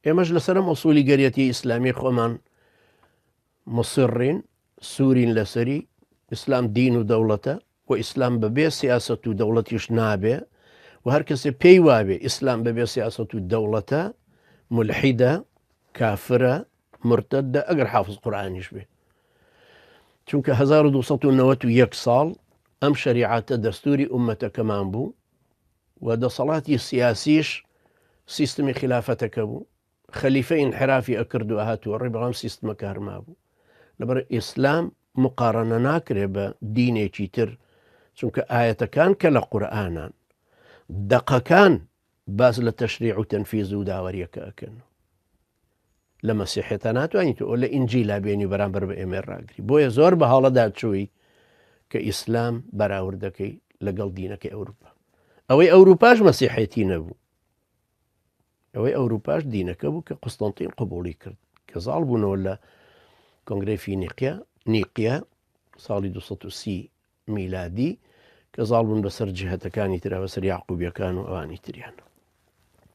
ئێمەش لەسەرم ئوسولی گەریەتی ئیسلامی خۆمان مصرین سوورین لەسەری ئیسلام دین و دەوڵەتە و ئیسلام بەبێ سیاست و دەوڵەتیش نابێ و هەر کەسێ پێی وابێ ئیسلام بەبێ سیاست و دەوڵەتە ملحیدە کافرە مرتدە ئەگەر حافظ قورئانیش بێ چونکە 1291 ساڵ ئەم شەریعەتە دەستوری ئومەتەکەمان بوو و دەسەڵاتی سیاسیش سیستمی خلافەتەکە بوو خەلیفە ئینحرافی ئەکرد و هاتووە ڕێ بەڵام سیستمەکە هەرما بوو لەبەر ئیسلام مقارنە ناکرێ بە دینێکی تر چونکە ئاەتەکان کە لە قورئانان دەقەکان باز لە تەشریع و تەنفیز و داوەریەکە ئەکەن لە مەسیحێتە ناتوانیت ئەو لە ئینجیلا بێنی بەرامبەر بە ئێمە ڕاگری بۆیە زۆر بە هەڵەدا چووی کە ئیسلام بەراوردەکەی لەگەڵ دینەکەی ئەوروپا ئەوەی ئەوروپاش مەسیحێتی نەبوو ئەوەی ئەوروپاش دینەکە بوو کە قوستەنتین قبوڵی کرد کە زاڵ بوونەوە لە کۆنگرەی نیقیە ساڵی 230 میلادی کە زاڵ بوون بەسەر جهەتەکانی ترا بەسەر یاعقوبیەکان و ئەوانی تریان